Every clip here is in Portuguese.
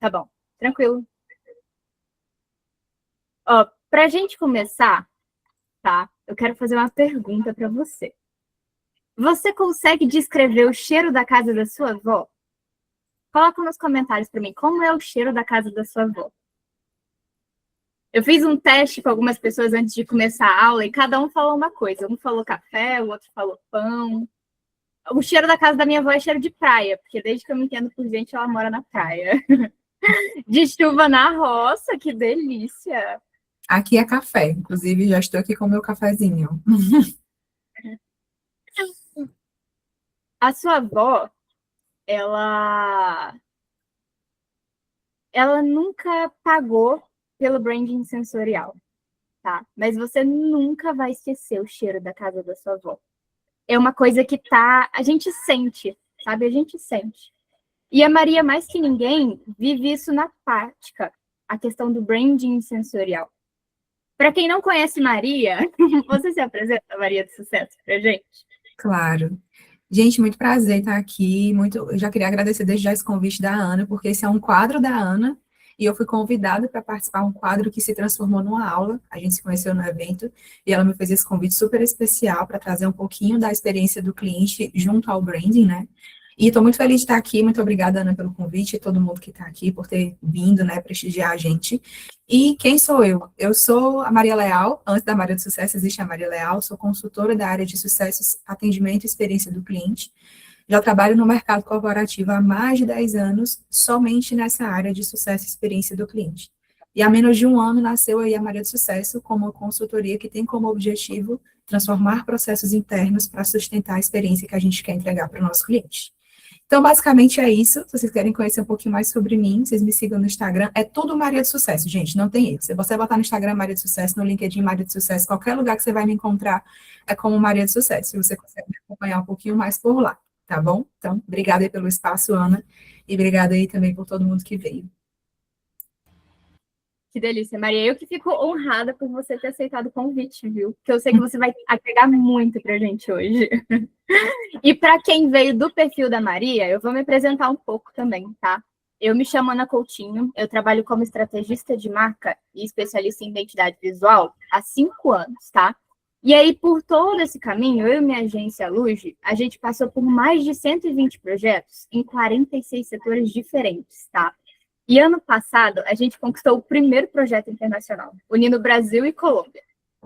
Tá bom, tranquilo. Ó, pra gente começar, tá? Eu quero fazer uma pergunta pra você. Você consegue descrever o cheiro da casa da sua avó? Coloca nos comentários pra mim como é o cheiro da casa da sua avó. Eu fiz um teste com algumas pessoas antes de começar a aula e cada um falou uma coisa. Um falou café, o outro falou pão. O cheiro da casa da minha avó é cheiro de praia, porque desde que eu me entendo por gente, ela mora na praia. De chuva na roça, que delícia! Aqui é café, inclusive já estou aqui com o meu cafezinho. A sua avó, ela nunca pagou pelo branding sensorial, tá? Mas você nunca vai esquecer o cheiro da casa da sua avó. É uma coisa que a gente sente, sabe? A gente sente. E a Maria, mais que ninguém, vive isso na prática, a questão do branding sensorial. Para quem não conhece Maria, você se apresenta, Maria do Sucesso, pra gente? Claro. Gente, muito prazer estar aqui. Eu já queria agradecer desde já esse convite da Ana, porque esse é um quadro da Ana, e eu fui convidada para participar de um quadro que se transformou numa aula. A gente se conheceu no evento, e ela me fez esse convite super especial para trazer um pouquinho da experiência do cliente junto ao branding, né? E estou muito feliz de estar aqui. Muito obrigada, Ana, pelo convite, e todo mundo que está aqui por ter vindo, né, prestigiar a gente. E quem sou eu? Eu sou a Maria Leal. Antes da Maria do Sucesso existe a Maria Leal. Sou consultora da área de sucesso, atendimento e experiência do cliente. Já trabalho no mercado corporativo há mais de 10 anos, somente nessa área de sucesso e experiência do cliente. E há menos de um ano nasceu aí a Maria do Sucesso como uma consultoria que tem como objetivo transformar processos internos para sustentar a experiência que a gente quer entregar para o nosso cliente. Então, basicamente é isso. Se vocês querem conhecer um pouquinho mais sobre mim, vocês me sigam no Instagram. É tudo Maria de Sucesso, gente, não tem erro. Se você botar no Instagram Maria de Sucesso, no LinkedIn Maria de Sucesso, qualquer lugar que você vai me encontrar é como Maria de Sucesso. E você consegue me acompanhar um pouquinho mais por lá, tá bom? Então, obrigada aí pelo espaço, Ana, e obrigada aí também por todo mundo que veio. Que delícia, Maria. Eu que fico honrada por você ter aceitado o convite, viu? Porque eu sei que você vai agregar muito pra gente hoje. E para quem veio do perfil da Maria, eu vou me apresentar um pouco também, tá? Eu me chamo Ana Coutinho, eu trabalho como estrategista de marca e especialista em identidade visual há 5 anos, tá? E aí, por todo esse caminho, eu e minha agência Luge, a gente passou por mais de 120 projetos em 46 setores diferentes, tá? E ano passado, a gente conquistou o primeiro projeto internacional, unindo Brasil e Colômbia.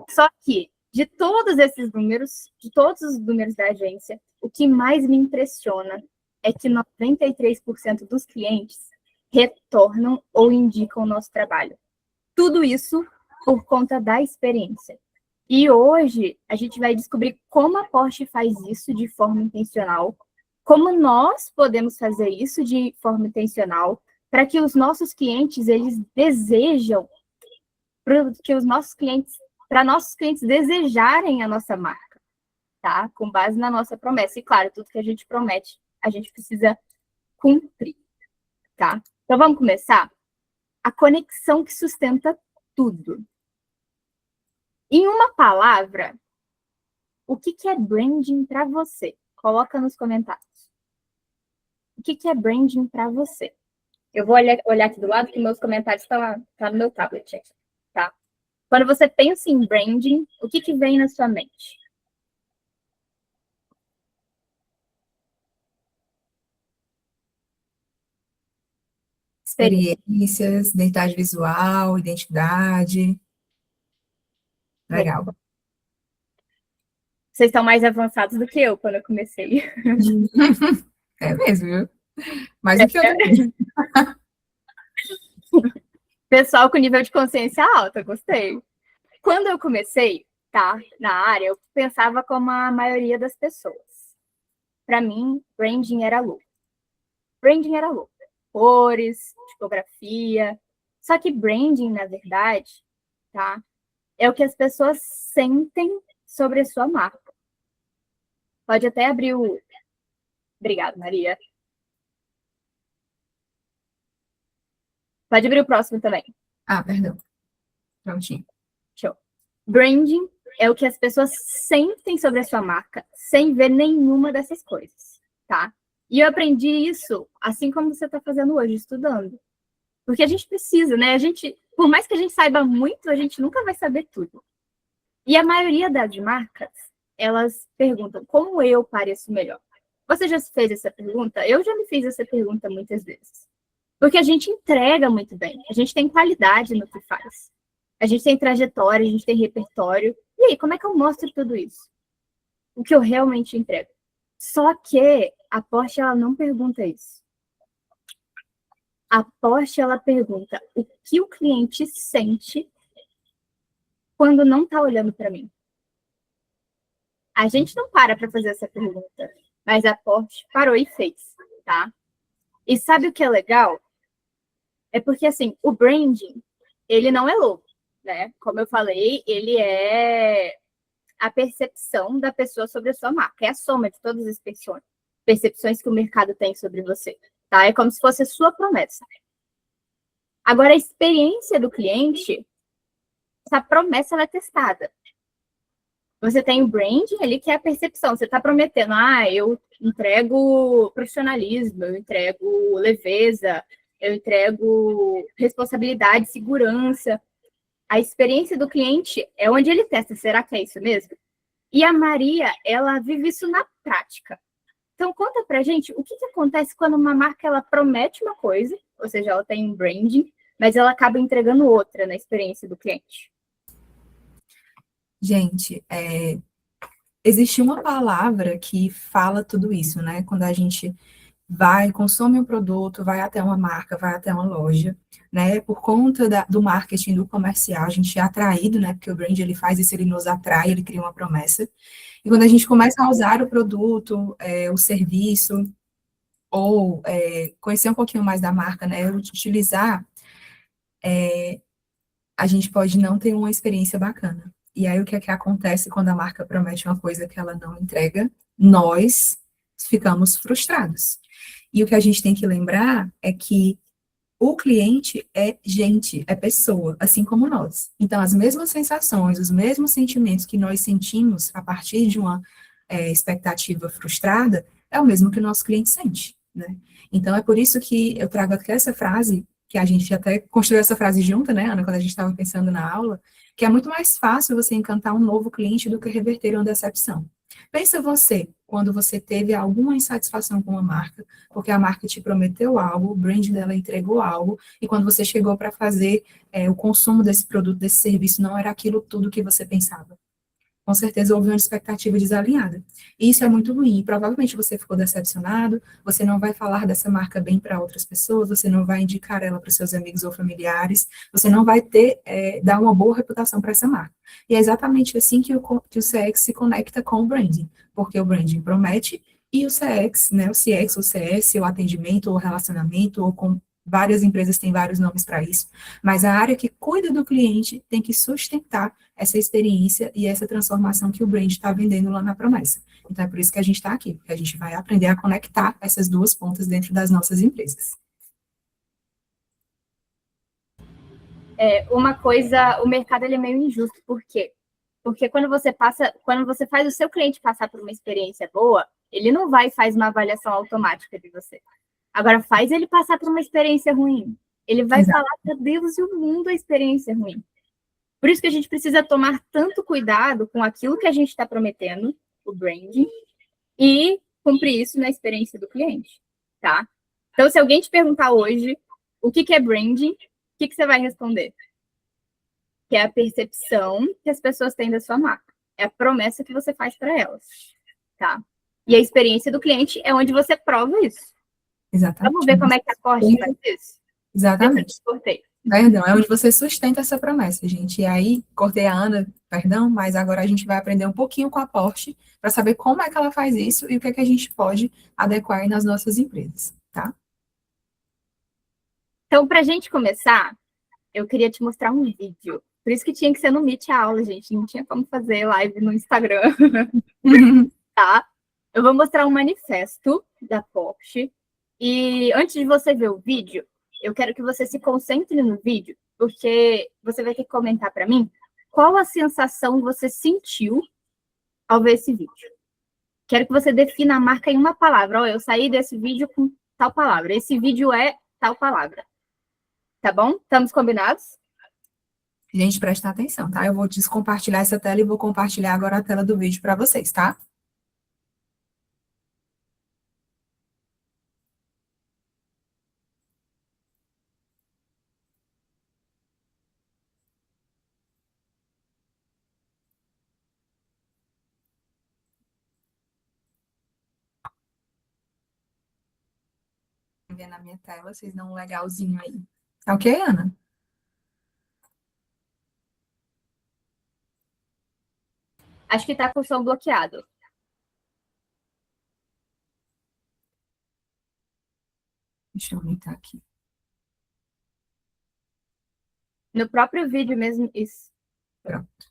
Só que, de todos esses números, de todos os números da agência, o que mais me impressiona é que 93% dos clientes retornam ou indicam o nosso trabalho. Tudo isso por conta da experiência. E hoje a gente vai descobrir como a Porsche faz isso de forma intencional, como nós podemos fazer isso de forma intencional, para que os nossos clientes, eles desejam, para nossos clientes desejarem a nossa marca, tá? Com base na nossa promessa. E claro, tudo que a gente promete, a gente precisa cumprir, tá? Então vamos começar? A conexão que sustenta tudo. Em uma palavra, o que é branding para você? Coloca nos comentários. O que é branding para você? Eu vou olhar aqui do lado, que meus comentários estão no meu tablet aqui, tá? Quando você pensa em branding, o que vem na sua mente? Experiência. Experiências, identidade visual, identidade. Legal. Vocês estão mais avançados do que eu quando eu comecei. É mesmo, viu? Mais do que eu também. Pessoal com nível de consciência alta, gostei. Quando eu comecei, tá, na área, eu pensava como a maioria das pessoas. Para mim, branding era louco. Branding era louco. Cores, tipografia. Só que branding, na verdade, tá, é o que as pessoas sentem sobre a sua marca. Pode até abrir o... Obrigada, Maria. Pode abrir o próximo também. Ah, perdão. Prontinho. Show. Branding é o que as pessoas sentem sobre a sua marca sem ver nenhuma dessas coisas, tá? E eu aprendi isso assim como você está fazendo hoje, estudando. Porque a gente precisa, né? Por mais que a gente saiba muito, a gente nunca vai saber tudo. E a maioria das marcas, elas perguntam, como eu pareço melhor? Você já se fez essa pergunta? Eu já me fiz essa pergunta muitas vezes. Porque a gente entrega muito bem, a gente tem qualidade no que faz. A gente tem trajetória, a gente tem repertório. E aí, como é que eu mostro tudo isso? O que eu realmente entrego? Só que a Porsche, ela não pergunta isso. A Porsche, ela pergunta o que o cliente sente quando não está olhando para mim. A gente não para fazer essa pergunta, mas a Porsche parou e fez, tá? E sabe o que é legal? É porque, assim, o branding, ele não é louco, né? Como eu falei, ele é a percepção da pessoa sobre a sua marca. É a soma de todas as percepções que o mercado tem sobre você, tá? É como se fosse a sua promessa. Agora, a experiência do cliente, essa promessa ela é testada. Você tem o branding ali, que é a percepção. Você está prometendo, eu entrego profissionalismo, eu entrego leveza, eu entrego responsabilidade, segurança. A experiência do cliente é onde ele testa. Será que é isso mesmo? E a Maria, ela vive isso na prática. Então, conta pra gente o que acontece quando uma marca ela promete uma coisa, ou seja, ela tem um branding, mas ela acaba entregando outra na experiência do cliente. Gente, existe uma palavra que fala tudo isso, né? Quando a gente consome um produto, vai até uma marca, vai até uma loja, né? Por conta do marketing, do comercial, a gente é atraído, né? Porque o brand, ele faz isso, ele nos atrai, ele cria uma promessa. E quando a gente começa a usar o produto, o serviço, ou conhecer um pouquinho mais da marca, né? Utilizar, a gente pode não ter uma experiência bacana. E aí, o que é que acontece quando a marca promete uma coisa que ela não entrega? Nós ficamos frustrados. E o que a gente tem que lembrar é que o cliente é gente, é pessoa, assim como nós. Então, as mesmas sensações, os mesmos sentimentos que nós sentimos a partir de uma expectativa frustrada, é o mesmo que o nosso cliente sente, né? Então, é por isso que eu trago aqui essa frase, que a gente até construiu essa frase junta, né, Ana, quando a gente estava pensando na aula, que é muito mais fácil você encantar um novo cliente do que reverter uma decepção. Pensa você, quando você teve alguma insatisfação com uma marca, porque a marca te prometeu algo, o brand dela entregou algo, e quando você chegou para fazer o consumo desse produto, desse serviço, não era aquilo tudo que você pensava. Com certeza houve uma expectativa desalinhada. E isso é muito ruim. Provavelmente você ficou decepcionado, você não vai falar dessa marca bem para outras pessoas, você não vai indicar ela para seus amigos ou familiares, você não vai dar uma boa reputação para essa marca. E é exatamente assim que o CX se conecta com o branding, porque o branding promete e o CX, né, o CX, o CS, o atendimento, o relacionamento, ou com várias empresas têm vários nomes para isso, mas a área que cuida do cliente tem que sustentar essa experiência e essa transformação que o brand está vendendo lá na promessa. Então, é por isso que a gente está aqui, porque a gente vai aprender a conectar essas duas pontas dentro das nossas empresas. Uma coisa, o mercado ele é meio injusto, por quê? Porque quando você faz o seu cliente passar por uma experiência boa, ele não vai e faz uma avaliação automática de você. Agora, faz ele passar por uma experiência ruim. Ele vai falar para Deus e o mundo a experiência ruim. Por isso que a gente precisa tomar tanto cuidado com aquilo que a gente está prometendo, o branding, e cumprir isso na experiência do cliente, tá? Então, se alguém te perguntar hoje o que é branding, o que você vai responder? Que é a percepção que as pessoas têm da sua marca. É a promessa que você faz para elas, tá? E a experiência do cliente é onde você prova isso. Exatamente. Vamos ver como é que a Porsche faz isso? Exatamente. Perdão, é onde você sustenta essa promessa, gente. E aí, cortei a Ana, perdão, mas agora a gente vai aprender um pouquinho com a Porsche para saber como é que ela faz isso e o que é que a gente pode adequar aí nas nossas empresas, tá? Então, para a gente começar, eu queria te mostrar um vídeo. Por isso que tinha que ser no Meet a aula, gente. Não tinha como fazer live no Instagram. Tá? Eu vou mostrar um manifesto da Porsche. E antes de você ver o vídeo, eu quero que você se concentre no vídeo, porque você vai ter que comentar para mim qual a sensação você sentiu ao ver esse vídeo. Quero que você defina a marca em uma palavra. Eu saí desse vídeo com tal palavra. Esse vídeo é tal palavra. Tá bom? Estamos combinados? Gente, presta atenção, tá? Eu vou descompartilhar essa tela e vou compartilhar agora a tela do vídeo para vocês, tá? Vendo na minha tela, vocês dão um legalzinho aí. Tá ok, Ana? Acho que tá com o som bloqueado. Deixa eu aumentar aqui. No próprio vídeo mesmo, isso. Pronto.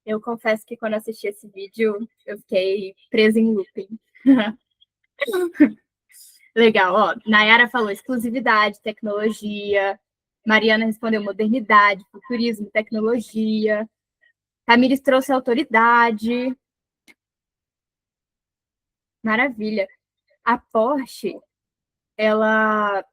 Eu confesso que quando assisti esse vídeo, eu fiquei presa em looping. Legal, ó. Nayara falou exclusividade, tecnologia. Mariana respondeu modernidade, futurismo, tecnologia. Tamires trouxe autoridade. Maravilha. A Porsche, ela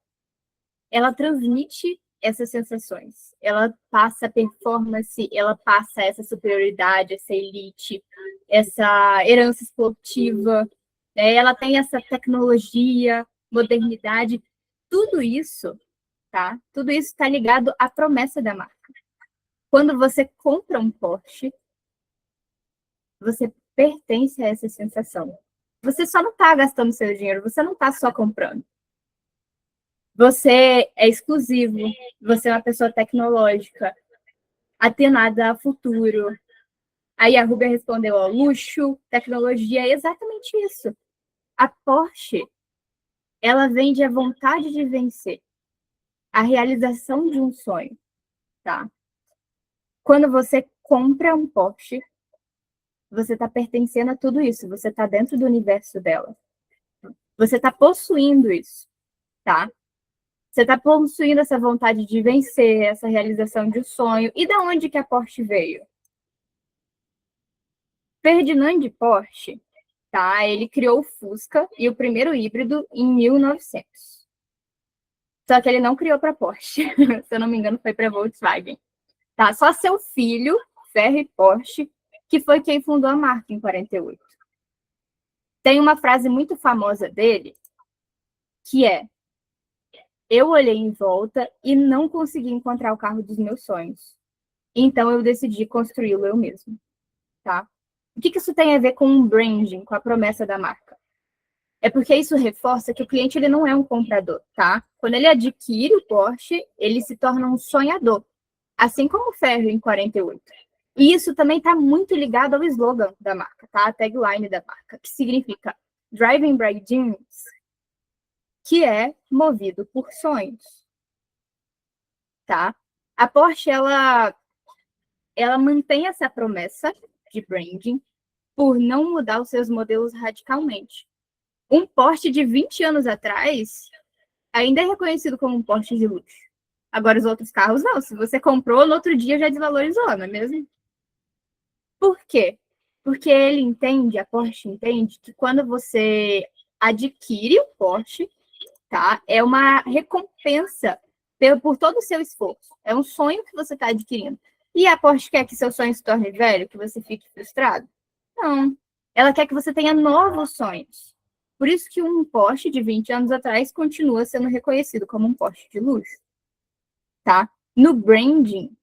transmite essas sensações. Ela passa performance, ela passa essa superioridade, essa elite, essa herança esportiva, né? Ela tem essa tecnologia, modernidade, tudo isso, tá? Tudo isso está ligado à promessa da marca. Quando você compra um Porsche, você pertence a essa sensação. Você só não está gastando seu dinheiro, você não está só comprando. Você é exclusivo, você é uma pessoa tecnológica, atenada a futuro. Aí a Rúbia respondeu, ó, luxo, tecnologia, é exatamente isso. A Porsche, ela vende a vontade de vencer, a realização de um sonho, tá? Quando você compra um Porsche, você está pertencendo a tudo isso, você está dentro do universo dela. Você está possuindo isso, tá? Você está possuindo essa vontade de vencer, essa realização de um sonho. E da onde que a Porsche veio? Ferdinand Porsche, tá? Ele criou o Fusca e o primeiro híbrido em 1900. Só que ele não criou para Porsche. Se eu não me engano, foi para Volkswagen. Tá? Só seu filho, Ferry Porsche, que foi quem fundou a marca em 48. Tem uma frase muito famosa dele, que é: eu olhei em volta e não consegui encontrar o carro dos meus sonhos. Então, eu decidi construí-lo eu mesmo, tá? O que isso tem a ver com o branding, com a promessa da marca? É porque isso reforça que o cliente ele não é um comprador, tá? Quando ele adquire o Porsche, ele se torna um sonhador, assim como o Ferro em 48. E isso também está muito ligado ao slogan da marca, tá? A tagline da marca, que significa Driving by Dreams, que é movido por sonhos, tá? A Porsche, ela mantém essa promessa de branding por não mudar os seus modelos radicalmente. Um Porsche de 20 anos atrás ainda é reconhecido como um Porsche de luxo. Agora, os outros carros, não. Se você comprou, no outro dia já desvalorizou, não é mesmo? Por quê? Porque a Porsche entende que quando você adquire o Porsche, tá? É uma recompensa por todo o seu esforço. É um sonho que você está adquirindo. E a Porsche quer que seu sonho se torne velho, que você fique frustrado? Não. Ela quer que você tenha novos sonhos. Por isso que um Porsche de 20 anos atrás continua sendo reconhecido como um Porsche de luxo, tá? No branding,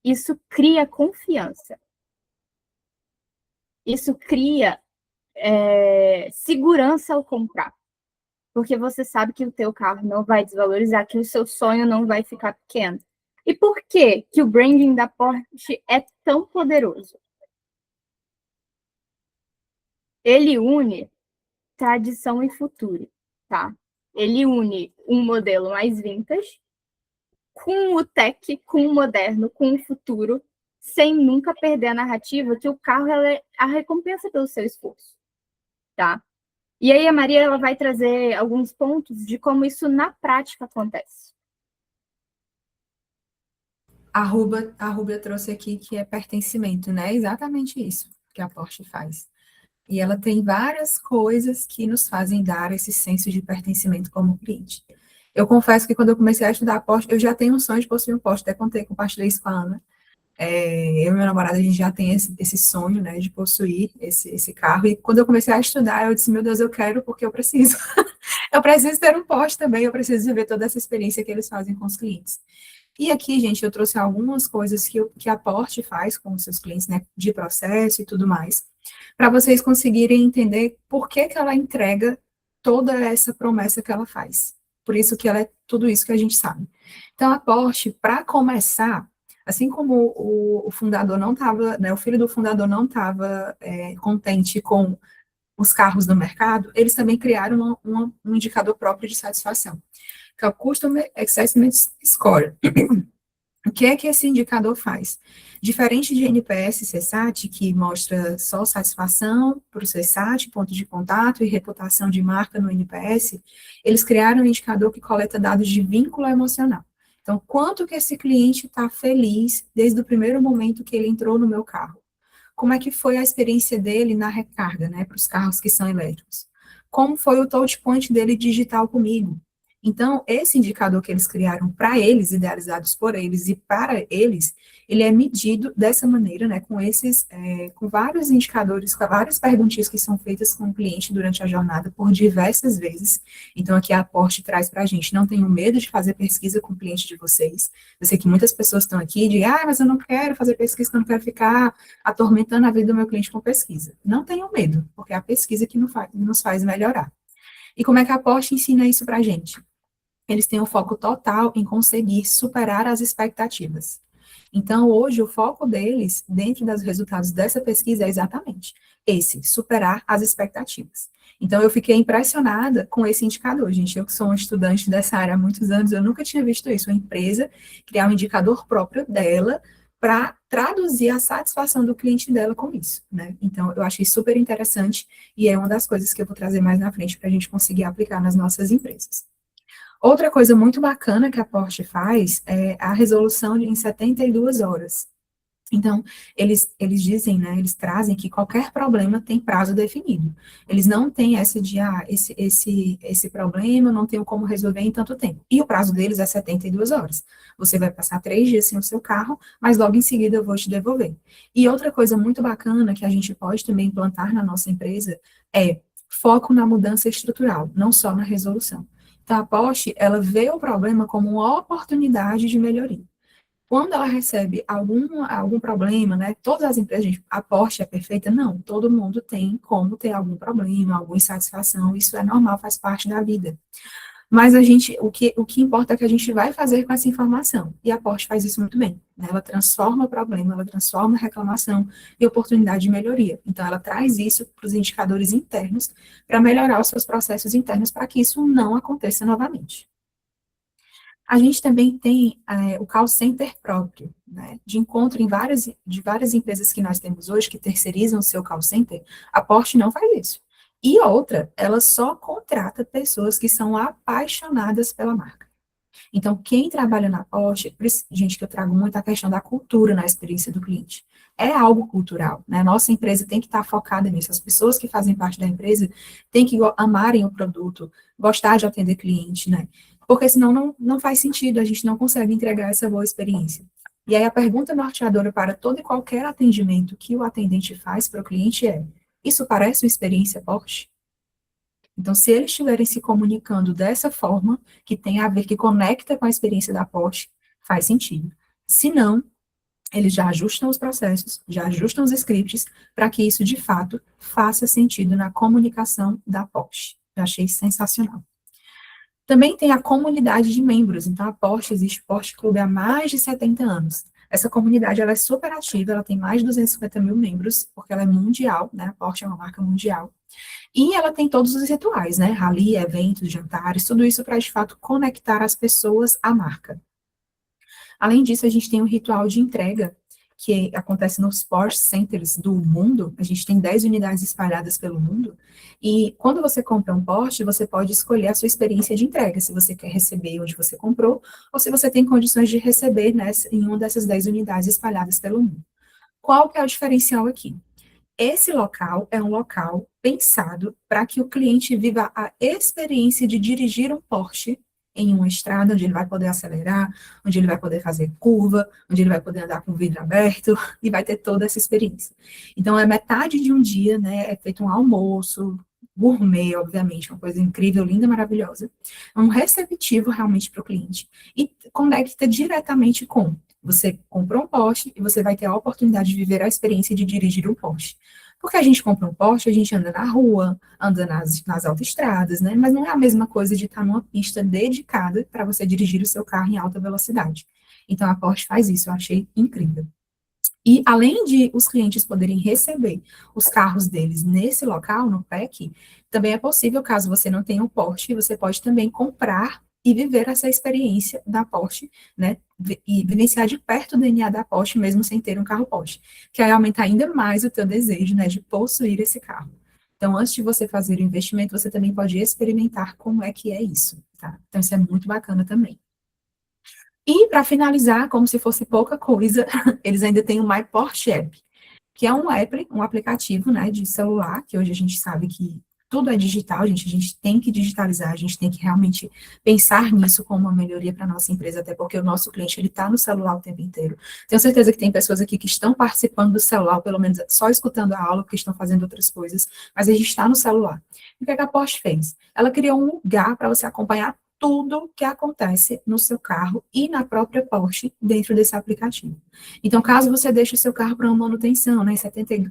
isso cria confiança. Isso cria segurança ao comprar. Porque você sabe que o teu carro não vai desvalorizar, que o seu sonho não vai ficar pequeno. E por que que o branding da Porsche é tão poderoso? Ele une tradição e futuro, tá? Ele une um modelo mais vintage com o tech, com o moderno, com o futuro, sem nunca perder a narrativa que o carro é a recompensa pelo seu esforço, tá? E aí a Maria ela vai trazer alguns pontos de como isso na prática acontece. A Rúbia trouxe aqui que é pertencimento, né? Exatamente isso que a Porsche faz. E ela tem várias coisas que nos fazem dar esse senso de pertencimento como cliente. Eu confesso que quando eu comecei a estudar Porsche, eu já tenho um sonho de possuir um Porsche, até contei, compartilhei isso com a Ana. Eu e meu namorado, a gente já tem esse sonho, né, de possuir esse carro. E quando eu comecei a estudar, eu disse, meu Deus, eu quero porque eu preciso. Eu preciso ter um Porsche também, eu preciso viver toda essa experiência que eles fazem com os clientes. E aqui, gente, eu trouxe algumas coisas que a Porsche faz com os seus clientes, né, de processo e tudo mais, para vocês conseguirem entender por que que ela entrega toda essa promessa que ela faz. Por isso que ela é tudo isso que a gente sabe. Então, a Porsche, para começar, assim como o fundador não estava, né, o filho do fundador não estava contente com os carros do mercado, eles também criaram um indicador próprio de satisfação, que é o Customer Assessment Score. O que é que esse indicador faz? Diferente de NPS e CSAT, que mostra só satisfação para o CSAT, ponto de contato e reputação de marca no NPS, eles criaram um indicador que coleta dados de vínculo emocional. Então, quanto que esse cliente está feliz desde o primeiro momento que ele entrou no meu carro? Como é que foi a experiência dele na recarga, né, para os carros que são elétricos? Como foi o touch point dele digital comigo? Então, esse indicador que eles criaram para eles, idealizados por eles e para eles, ele é medido dessa maneira, né, com vários indicadores, com várias perguntinhas que são feitas com o cliente durante a jornada por diversas vezes. Então, aqui a Porsche traz para a gente, não tenham medo de fazer pesquisa com o cliente de vocês. Eu sei que muitas pessoas estão aqui de, mas eu não quero fazer pesquisa, eu não quero ficar atormentando a vida do meu cliente com pesquisa. Não tenham medo, porque é a pesquisa que nos faz melhorar. E como é que a Porsche ensina isso para a gente? Eles têm um foco total em conseguir superar as expectativas. Então, hoje, o foco deles, dentro dos resultados dessa pesquisa, é exatamente esse, superar as expectativas. Então, eu fiquei impressionada com esse indicador, gente. Eu que sou uma estudante dessa área há muitos anos, eu nunca tinha visto isso, uma empresa criar um indicador próprio dela para traduzir a satisfação do cliente dela com isso, né? Então, eu achei super interessante e é uma das coisas que eu vou trazer mais na frente para a gente conseguir aplicar nas nossas empresas. Outra coisa muito bacana que a Porsche faz é a resolução em 72 horas. Então, eles dizem, né, eles trazem que qualquer problema tem prazo definido. Eles não têm essa de, esse problema eu não tenho como resolver em tanto tempo. E o prazo deles é 72 horas. Você vai passar 3 dias sem o seu carro, mas logo em seguida eu vou te devolver. E outra coisa muito bacana que a gente pode também implantar na nossa empresa é foco na mudança estrutural, não só na resolução. Então, a Porsche, ela vê o problema como uma oportunidade de melhoria. Quando ela recebe algum problema, né? Todas as empresas, gente, a Porsche é perfeita? Não, todo mundo tem como ter algum problema, alguma insatisfação, isso é normal, faz parte da vida. Mas o que importa é que a gente vai fazer com essa informação. E a Porsche faz isso muito bem, né? Ela transforma o problema, ela transforma a reclamação em oportunidade de melhoria. Então, ela traz isso para os indicadores internos, para melhorar os seus processos internos, para que isso não aconteça novamente. A gente também tem o call center próprio, né? De encontro de várias empresas que nós temos hoje, que terceirizam o seu call center, a Porsche não faz isso. E outra, ela só contrata pessoas que são apaixonadas pela marca. Então, quem trabalha na Porsche, por isso, gente, que eu trago muito a questão da cultura na experiência do cliente. É algo cultural, né? Nossa empresa tem que estar focada nisso. As pessoas que fazem parte da empresa têm que amarem o produto, gostar de atender cliente, né? Porque senão não faz sentido, a gente não consegue entregar essa boa experiência. E aí a pergunta norteadora para todo e qualquer atendimento que o atendente faz para o cliente é: isso parece uma experiência Porsche? Então, se eles estiverem se comunicando dessa forma, que tem a ver, que conecta com a experiência da Porsche, faz sentido. Se não, eles já ajustam os processos, já ajustam os scripts, para que isso, de fato, faça sentido na comunicação da Porsche. Eu achei sensacional. Também tem a comunidade de membros. Então, a Porsche, existe Porsche Clube há mais de 70 anos. Essa comunidade, ela é super ativa, ela tem mais de 250 mil membros, porque ela é mundial, né? A Porsche é uma marca mundial. E ela tem todos os rituais, né? Rally, eventos, jantares, tudo isso para, de fato, conectar as pessoas à marca. Além disso, a gente tem um ritual de entrega que acontece nos Porsche Centers do mundo. A gente tem 10 unidades espalhadas pelo mundo. E quando você compra um Porsche, você pode escolher a sua experiência de entrega, se você quer receber onde você comprou, ou se você tem condições de receber em uma dessas 10 unidades espalhadas pelo mundo. Qual que é o diferencial aqui? Esse local é um local pensado para que o cliente viva a experiência de dirigir um Porsche em uma estrada onde ele vai poder acelerar, onde ele vai poder fazer curva, onde ele vai poder andar com o vidro aberto e vai ter toda essa experiência. Então, é metade de um dia, né? É feito um almoço, gourmet, obviamente, uma coisa incrível, linda, maravilhosa. É um receptivo realmente para o cliente e conecta diretamente com você comprou um Porsche e você vai ter a oportunidade de viver a experiência de dirigir um Porsche. Porque a gente compra um Porsche, a gente anda na rua, anda nas autoestradas, né? Mas não é a mesma coisa de estar numa pista dedicada para você dirigir o seu carro em alta velocidade. Então, a Porsche faz isso, eu achei incrível. E, além de os clientes poderem receber os carros deles nesse local, no PEC, também é possível, caso você não tenha um Porsche, você pode também comprar e viver essa experiência da Porsche, né, e vivenciar de perto o DNA da Porsche, mesmo sem ter um carro Porsche, que vai aumentar ainda mais o teu desejo, né, de possuir esse carro. Então, antes de você fazer o investimento, você também pode experimentar como é que é isso, tá? Então, isso é muito bacana também. E, para finalizar, como se fosse pouca coisa, eles ainda têm o My Porsche App, que é um aplicativo, né, de celular, que hoje a gente sabe que tudo é digital, gente, a gente tem que digitalizar, a gente tem que realmente pensar nisso como uma melhoria para a nossa empresa, até porque o nosso cliente, ele está no celular o tempo inteiro. Tenho certeza que tem pessoas aqui que estão participando do celular, pelo menos só escutando a aula, porque estão fazendo outras coisas, mas a gente está no celular. E o que a Porsche fez? Ela criou um lugar para você acompanhar tudo que acontece no seu carro e na própria Porsche dentro desse aplicativo. Então, caso você deixe o seu carro para uma manutenção, né,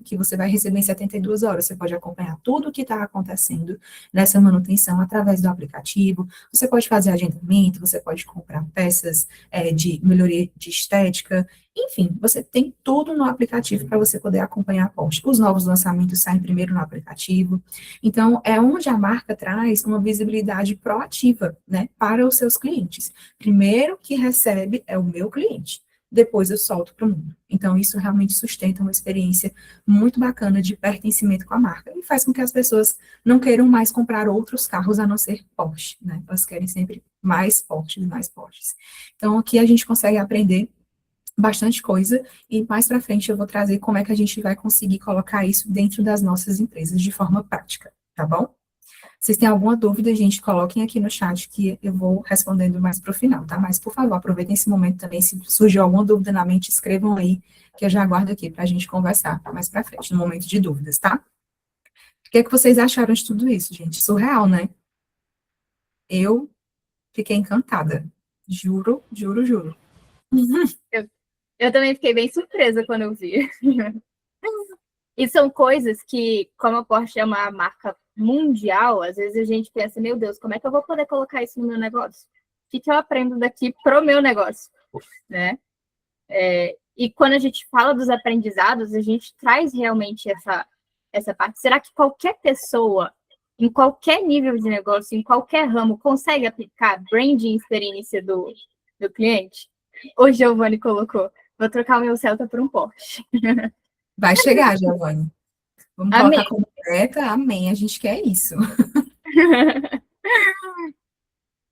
que você vai receber em 72 horas, você pode acompanhar tudo o que está acontecendo nessa manutenção através do aplicativo, você pode fazer agendamento, você pode comprar peças de melhoria de estética, enfim, você tem tudo no aplicativo para você poder acompanhar a Porsche. Os novos lançamentos saem primeiro no aplicativo. Então, é onde a marca traz uma visibilidade proativa, né, para os seus clientes. Primeiro que recebe é o meu cliente, depois eu solto para o mundo. Então, isso realmente sustenta uma experiência muito bacana de pertencimento com a marca e faz com que as pessoas não queiram mais comprar outros carros a não ser Porsche, né? Elas querem sempre mais Porsches, mais Porsches. Então, aqui a gente consegue aprender bastante coisa, e mais para frente eu vou trazer como é que a gente vai conseguir colocar isso dentro das nossas empresas de forma prática, tá bom? Vocês têm alguma dúvida, gente, coloquem aqui no chat que eu vou respondendo mais para o final, tá? Mas, por favor, aproveitem esse momento também, se surgiu alguma dúvida na mente, escrevam aí, que eu já aguardo aqui para a gente conversar mais para frente, no momento de dúvidas, tá? O que é que vocês acharam de tudo isso, gente? Surreal, né? Eu fiquei encantada. Juro, juro, juro. Eu também fiquei bem surpresa quando eu vi. E são coisas que, como a Porsche é uma marca mundial, às vezes a gente pensa, meu Deus, como é que eu vou poder colocar isso no meu negócio? O que eu aprendo daqui pro meu negócio, né? E quando a gente fala dos aprendizados, a gente traz realmente essa parte. Será que qualquer pessoa, em qualquer nível de negócio, em qualquer ramo, consegue aplicar branding experiência do cliente? O Giovanni colocou, vou trocar o meu Celta por um Porsche. Vai chegar, Giovanni. Vamos Amém. colocar como meta, amém, a gente quer isso.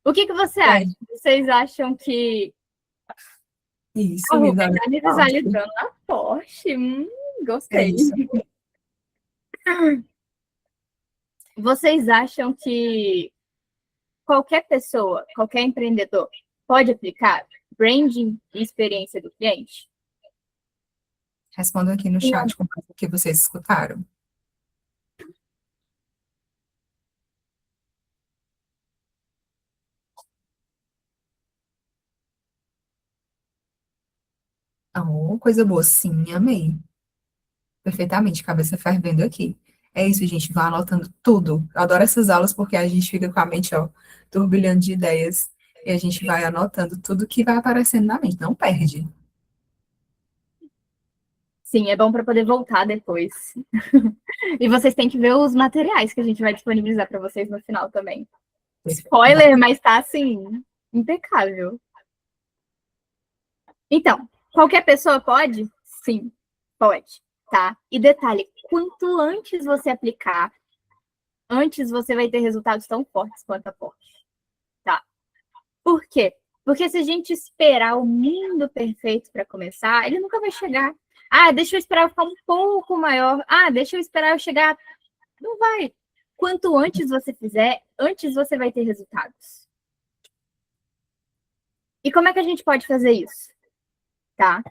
O que você acha? Vocês acham que... Isso, Oh, Rita, tá me visualizando na Porsche. é Gostei. isso. Vocês acham que qualquer pessoa, qualquer empreendedor pode aplicar branding e experiência do cliente? Respondam aqui no chat com o que vocês escutaram. Oh, coisa boa, sim, amei. Perfeitamente, cabeça fervendo aqui. É isso, gente, vá anotando tudo. Eu adoro essas aulas porque a gente fica com a mente, ó, turbilhando de ideias e a gente vai anotando tudo que vai aparecendo na mente, não perde. Sim, é bom para poder voltar depois. E vocês têm que ver os materiais que a gente vai disponibilizar para vocês no final também. Spoiler, mas tá assim, impecável. Então, qualquer pessoa pode? Sim, pode, tá? E detalhe, quanto antes você aplicar, antes você vai ter resultados tão fortes quanto a Porsche, tá? Por quê? Porque se a gente esperar o mundo perfeito para começar, ele nunca vai chegar. Ah, deixa eu esperar eu ficar um pouco maior. Ah, deixa eu esperar eu chegar. Não vai. Quanto antes você fizer, antes você vai ter resultados. E como é que a gente pode fazer isso? Tá?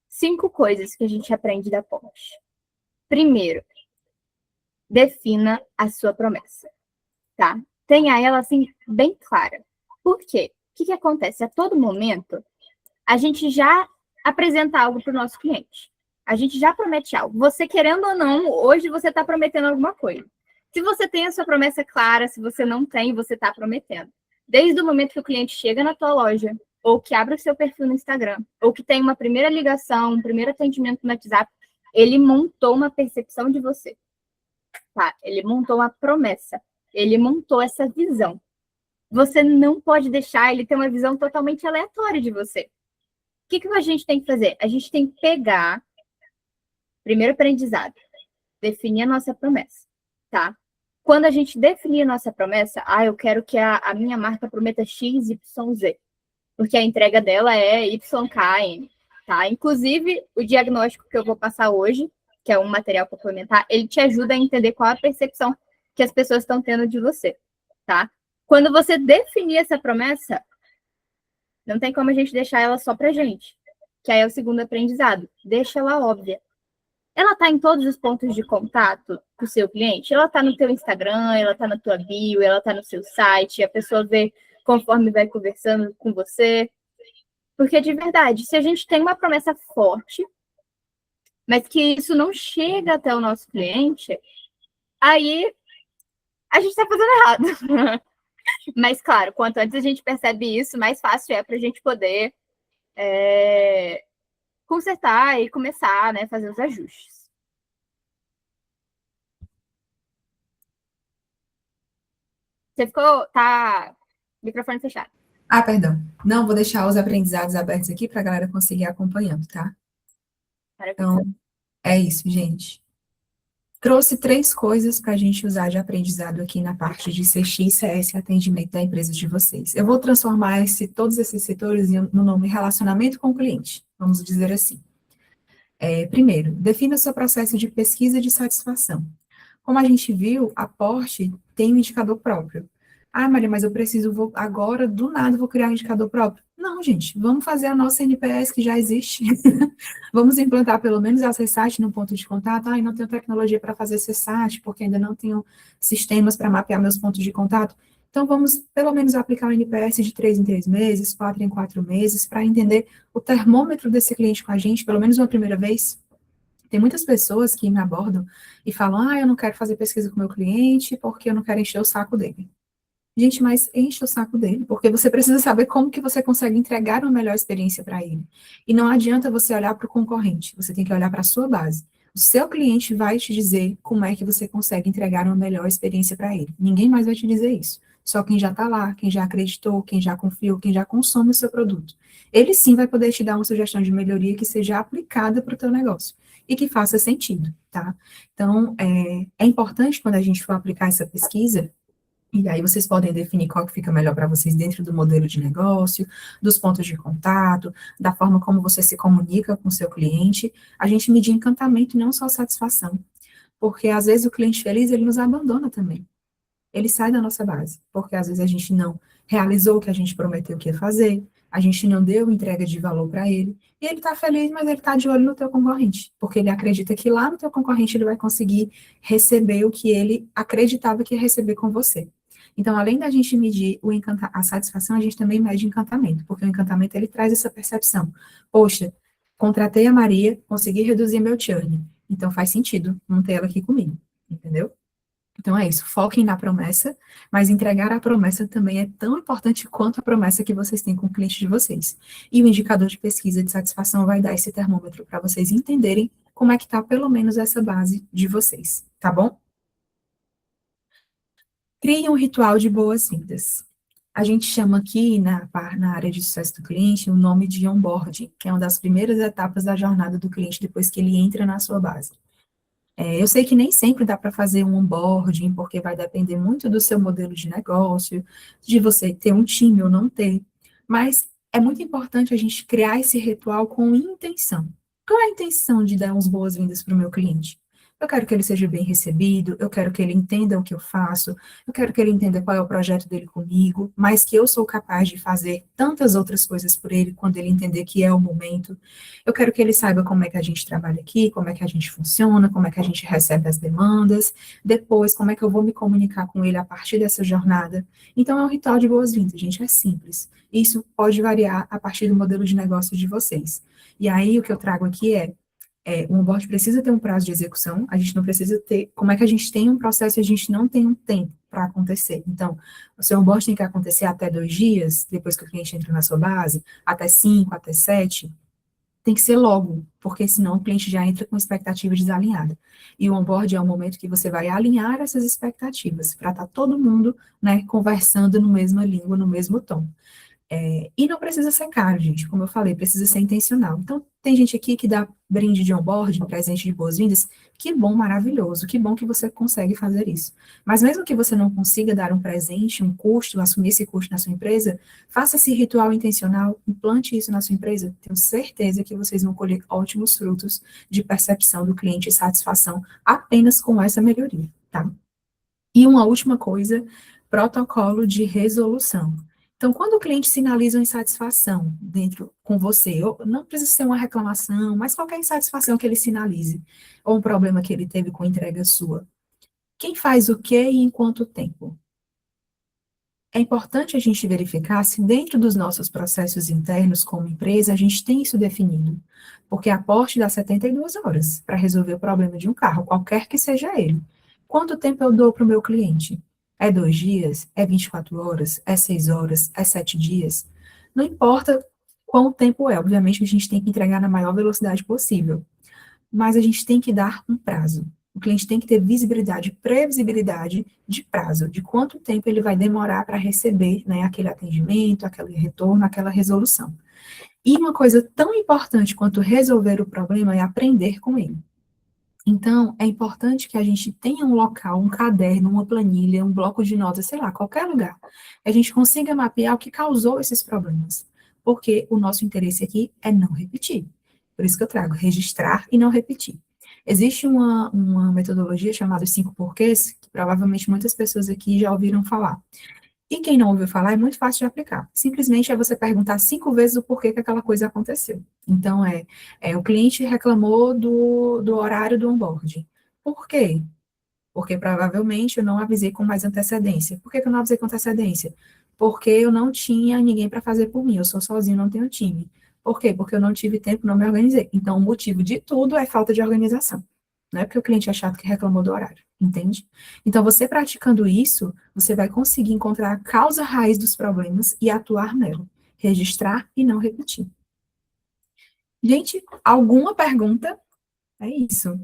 5 coisas que a gente aprende da Porsche. Primeiro, defina a sua promessa, tá? Tenha ela assim bem clara. Por quê? O que acontece? A todo momento, a gente já apresenta algo para o nosso cliente. A gente já promete algo. Você querendo ou não, hoje você está prometendo alguma coisa. Se você tem a sua promessa clara, se você não tem, você está prometendo. Desde o momento que o cliente chega na tua loja, ou que abre o seu perfil no Instagram, ou que tem uma primeira ligação, um primeiro atendimento no WhatsApp, ele montou uma percepção de você. Tá? Ele montou uma promessa. Ele montou essa visão. Você não pode deixar ele ter uma visão totalmente aleatória de você. O que a gente tem que fazer? A gente tem que pegar, primeiro aprendizado, definir a nossa promessa, tá? Quando a gente definir a nossa promessa, eu quero que a minha marca prometa X, Y, Z, porque a entrega dela é YKM, tá? Inclusive, o diagnóstico que eu vou passar hoje, que é um material complementar, ele te ajuda a entender qual a percepção que as pessoas estão tendo de você, tá? Quando você definir essa promessa, não tem como a gente deixar ela só pra gente, que aí é o segundo aprendizado. Deixa ela óbvia. Ela está em todos os pontos de contato com o seu cliente? Ela está no teu Instagram, ela está na tua bio, ela está no seu site, a pessoa vê conforme vai conversando com você. Porque, de verdade, se a gente tem uma promessa forte, mas que isso não chega até o nosso cliente, aí a gente está fazendo errado. Mas, claro, quanto antes a gente percebe isso, mais fácil é para a gente poder consertar e começar, né, fazer os ajustes. Você ficou... Tá... Microfone fechado. Perdão. Não, vou deixar os aprendizados abertos aqui para a galera conseguir acompanhando, tá? Então, é isso, gente. Trouxe 3 coisas para a gente usar de aprendizado aqui na parte de CX, CS e atendimento da empresa de vocês. Eu vou transformar todos esses setores no nome relacionamento com o cliente, vamos dizer assim. Primeiro, defina o seu processo de pesquisa de satisfação. Como a gente viu, a Porsche tem um indicador próprio. Maria, mas eu preciso, agora, do nada, vou criar um indicador próprio. Não, gente, vamos fazer a nossa NPS que já existe. Vamos implantar pelo menos a CSAT no ponto de contato. Não tenho tecnologia para fazer CSAT, porque ainda não tenho sistemas para mapear meus pontos de contato. Então, vamos pelo menos aplicar o NPS de 3 em 3 meses, 4 em 4 meses, para entender o termômetro desse cliente com a gente, pelo menos uma primeira vez. Tem muitas pessoas que me abordam e falam, eu não quero fazer pesquisa com o meu cliente porque eu não quero encher o saco dele. Gente, mas enche o saco dele, porque você precisa saber como que você consegue entregar uma melhor experiência para ele. E não adianta você olhar para o concorrente, você tem que olhar para a sua base. O seu cliente vai te dizer como é que você consegue entregar uma melhor experiência para ele. Ninguém mais vai te dizer isso. Só quem já está lá, quem já acreditou, quem já confiou, quem já consome o seu produto. Ele sim vai poder te dar uma sugestão de melhoria que seja aplicada para o teu negócio e que faça sentido, tá? Então, é importante quando a gente for aplicar essa pesquisa, e aí vocês podem definir qual que fica melhor para vocês dentro do modelo de negócio, dos pontos de contato, da forma como você se comunica com o seu cliente. A gente medir encantamento e não só satisfação. Porque às vezes o cliente feliz, ele nos abandona também. Ele sai da nossa base, porque às vezes a gente não realizou o que a gente prometeu que ia fazer, a gente não deu entrega de valor para ele, e ele está feliz, mas ele está de olho no teu concorrente, porque ele acredita que lá no teu concorrente ele vai conseguir receber o que ele acreditava que ia receber com você. Então, além da gente medir a satisfação, a gente também mede encantamento, porque o encantamento ele traz essa percepção. Poxa, contratei a Maria, consegui reduzir meu churn, então faz sentido manter ela aqui comigo, entendeu? Então é isso, foquem na promessa, mas entregar a promessa também é tão importante quanto a promessa que vocês têm com o cliente de vocês. E o indicador de pesquisa de satisfação vai dar esse termômetro para vocês entenderem como é que está pelo menos essa base de vocês, tá bom? Criem um ritual de boas-vindas. A gente chama aqui na área de sucesso do cliente o nome de onboarding, que é uma das primeiras etapas da jornada do cliente depois que ele entra na sua base. Eu sei que nem sempre dá para fazer um onboarding, porque vai depender muito do seu modelo de negócio, de você ter um time ou não ter, mas é muito importante a gente criar esse ritual com intenção. Qual é a intenção de dar umas boas-vindas para o meu cliente? Eu quero que ele seja bem recebido, eu quero que ele entenda o que eu faço, eu quero que ele entenda qual é o projeto dele comigo, mas que eu sou capaz de fazer tantas outras coisas por ele quando ele entender que é o momento. Eu quero que ele saiba como é que a gente trabalha aqui, como é que a gente funciona, como é que a gente recebe as demandas, depois como é que eu vou me comunicar com ele a partir dessa jornada. Então é um ritual de boas-vindas, gente, é simples. Isso pode variar a partir do modelo de negócio de vocês. E aí o que eu trago aqui o onboard precisa ter um prazo de execução, a gente não precisa ter, como é que a gente tem um processo e a gente não tem um tempo para acontecer. Então, o seu onboard tem que acontecer até 2 dias, depois que o cliente entra na sua base, até 5, até 7, tem que ser logo, porque senão o cliente já entra com expectativa desalinhada. E o onboard é o momento que você vai alinhar essas expectativas, para estar todo mundo, né, conversando no mesma língua, no mesmo tom. E não precisa ser caro, gente, como eu falei, precisa ser intencional. Então, tem gente aqui que dá brinde de onboarding, presente de boas-vindas, que bom, maravilhoso, que bom que você consegue fazer isso. Mas mesmo que você não consiga dar um presente, um custo, assumir esse custo na sua empresa, faça esse ritual intencional, implante isso na sua empresa, tenho certeza que vocês vão colher ótimos frutos de percepção do cliente e satisfação apenas com essa melhoria, tá? E uma última coisa, protocolo de resolução. Então, quando o cliente sinaliza uma insatisfação dentro com você, ou não precisa ser uma reclamação, mas qualquer insatisfação que ele sinalize, ou um problema que ele teve com entrega sua, quem faz o quê e em quanto tempo? É importante a gente verificar se dentro dos nossos processos internos como empresa, a gente tem isso definido, porque a Porsche dá 72 horas para resolver o problema de um carro, qualquer que seja ele. Quanto tempo eu dou para o meu cliente? É 2 dias? É 24 horas? É 6 horas? É 7 dias? Não importa quanto tempo é, obviamente a gente tem que entregar na maior velocidade possível, mas a gente tem que dar um prazo. O cliente tem que ter visibilidade, previsibilidade de prazo, de quanto tempo ele vai demorar para receber, né, aquele atendimento, aquele retorno, aquela resolução. E uma coisa tão importante quanto resolver o problema é aprender com ele. Então, é importante que a gente tenha um local, um caderno, uma planilha, um bloco de notas, sei lá, qualquer lugar, que a gente consiga mapear o que causou esses problemas. Porque o nosso interesse aqui é não repetir. Por isso que eu trago registrar e não repetir. Existe uma metodologia chamada 5 porquês, que provavelmente muitas pessoas aqui já ouviram falar. E quem não ouviu falar é muito fácil de aplicar. Simplesmente é você perguntar 5 vezes o porquê que aquela coisa aconteceu. Então, o cliente reclamou do horário do onboarding. Por quê? porque provavelmente eu não avisei com mais antecedência. Por que que eu não avisei com antecedência? Porque eu não tinha ninguém para fazer por mim, eu sou sozinho, não tenho time. Por quê? Porque eu não tive tempo, não me organizei. Então, o motivo de tudo é falta de organização. Não é porque o cliente é chato que reclamou do horário, entende? Então, você praticando isso, você vai conseguir encontrar a causa raiz dos problemas e atuar nela. Registrar e não repetir. Gente, alguma pergunta? É isso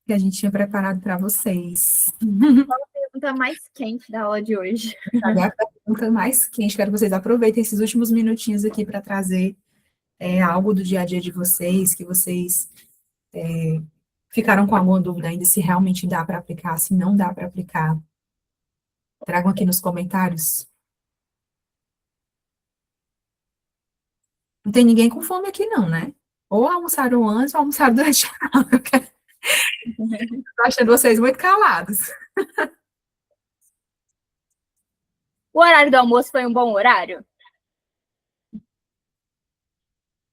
que a gente tinha preparado para vocês. Pergunta mais quente da aula de hoje. Agora a pergunta mais quente, quero que vocês aproveitem esses últimos minutinhos aqui para trazer algo do dia a dia de vocês, que vocês ficaram com alguma dúvida ainda se realmente dá para aplicar, se não dá para aplicar. Tragam aqui nos comentários. Não tem ninguém com fome aqui, não, né? Ou almoçaram antes ou almoçaram durante a aula. Estou achando vocês muito calados. O horário do almoço foi um bom horário?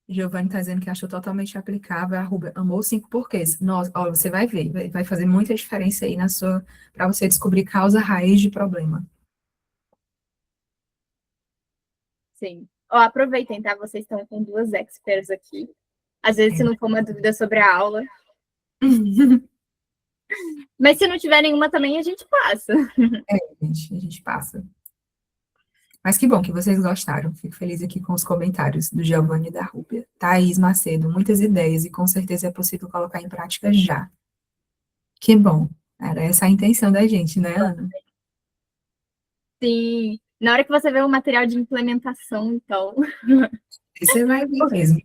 Giovanni está dizendo que achou totalmente aplicável a Rubia. Amou 5 porquês. Nossa, ó, você vai ver, vai fazer muita diferença aí para você descobrir causa raiz de problema. Sim. Ó, aproveitem, tá? Vocês estão com duas experts aqui. Às vezes, se não for uma dúvida sobre a aula. Mas se não tiver nenhuma também, a gente passa. Gente, a gente passa. Mas que bom que vocês gostaram. Fico feliz aqui com os comentários do Giovanni e da Rúbia. Thaís Macedo, muitas ideias e com certeza é possível colocar em prática já. Que bom. Era essa a intenção da gente, né, Ana? Sim. Na hora que você vê o material de implementação, então. E você vai ver mesmo.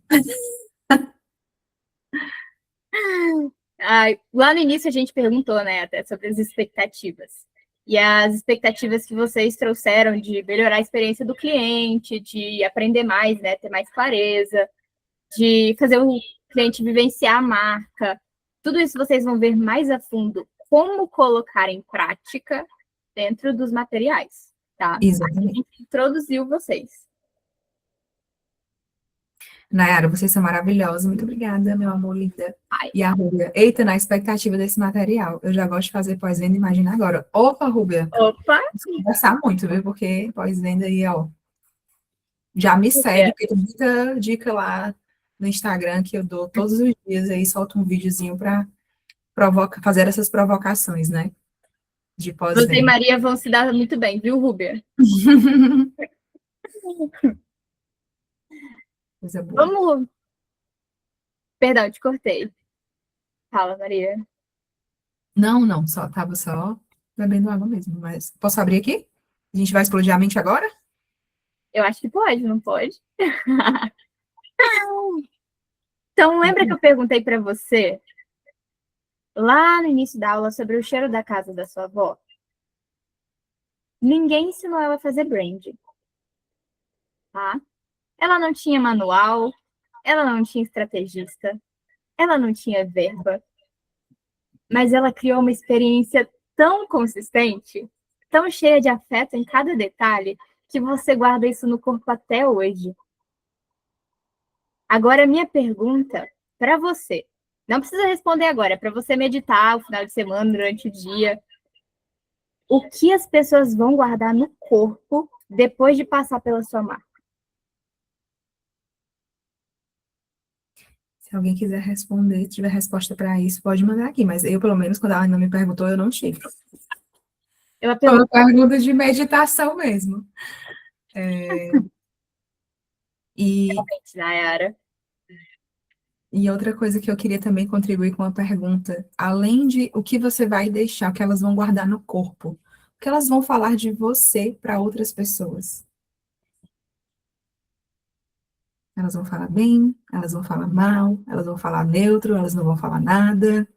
Lá no início a gente perguntou, né, até sobre as expectativas. E as expectativas que vocês trouxeram de melhorar a experiência do cliente, de aprender mais, né, ter mais clareza, de fazer o cliente vivenciar a marca. Tudo isso vocês vão ver mais a fundo como colocar em prática dentro dos materiais, tá? Exatamente. A gente introduziu vocês. Nayara, vocês são maravilhosos. Muito obrigada, meu amor, linda. Ai. E a Rúbia, eita, na expectativa desse material. Eu já gosto de fazer pós-venda, imagina agora. Opa, Rúbia. Opa! Vamos conversar muito, viu? Porque pós-venda aí, ó. Já me segue, porque tem muita dica lá no Instagram que eu dou todos os dias aí, solto um videozinho para fazer essas provocações, né? De Você e pós-venda. Maria vão se dar muito bem, viu, Rúbia? Coisa boa. Vamos. Perdão, te cortei. Fala, Maria. Não, tava só bebendo água mesmo, mas posso abrir aqui? A gente vai explodir a mente agora? Eu acho que pode, não pode? Então, lembra que eu perguntei para você lá no início da aula sobre o cheiro da casa da sua avó? Ninguém ensinou ela a fazer branding, tá? Ela não tinha manual, ela não tinha estrategista, ela não tinha verba, mas ela criou uma experiência tão consistente, tão cheia de afeto em cada detalhe, que você guarda isso no corpo até hoje. Agora, minha pergunta para você, não precisa responder agora, é para você meditar o final de semana, durante o dia. O que as pessoas vão guardar no corpo depois de passar pela sua marca? Se alguém quiser responder, tiver resposta para isso, pode mandar aqui, mas eu, pelo menos, quando a Ana me perguntou, eu não tive. Foi uma pergunta de meditação mesmo. E outra coisa que eu queria também contribuir com a pergunta, além de o que você vai deixar, o que elas vão guardar no corpo, o que elas vão falar de você para outras pessoas? Elas vão falar bem, elas vão falar mal, elas vão falar neutro, elas não vão falar nada.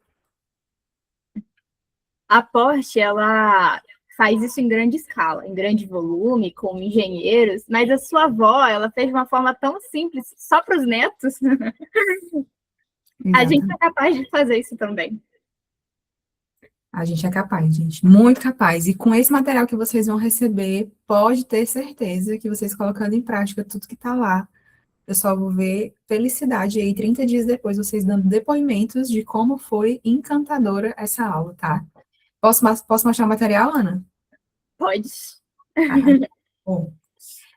A Porsche, ela faz isso em grande escala, em grande volume, com engenheiros, mas a sua avó, ela fez de uma forma tão simples, só para os netos. A gente é capaz de fazer isso também. A gente é capaz, gente, muito capaz. E com esse material que vocês vão receber, pode ter certeza que vocês colocando em prática tudo que está lá, eu só vou ver felicidade aí 30 dias depois, vocês dando depoimentos de como foi encantadora essa aula, tá? Posso mostrar o material, Ana? Pode. Ah, bom.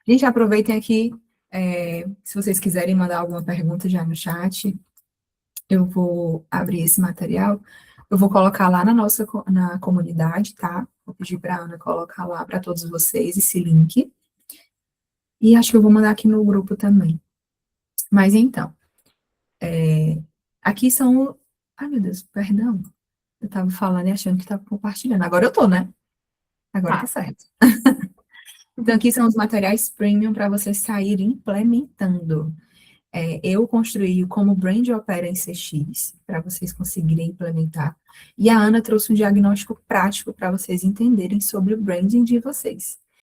Gente, aproveitem aqui, se vocês quiserem mandar alguma pergunta já no chat, eu vou abrir esse material, eu vou colocar lá na comunidade, tá? Vou pedir para a Ana colocar lá para todos vocês esse link. E acho que eu vou mandar aqui no grupo também. Mas então, aqui são. Ai, meu Deus, perdão. Eu estava falando e achando que estava compartilhando. Agora eu tô, né? Agora tá certo. Então, aqui são os materiais premium para você sair implementando. Eu construí como Brand Opera em CX, para vocês conseguirem implementar. E a Ana trouxe um diagnóstico prático para vocês entenderem sobre o branding de vocês.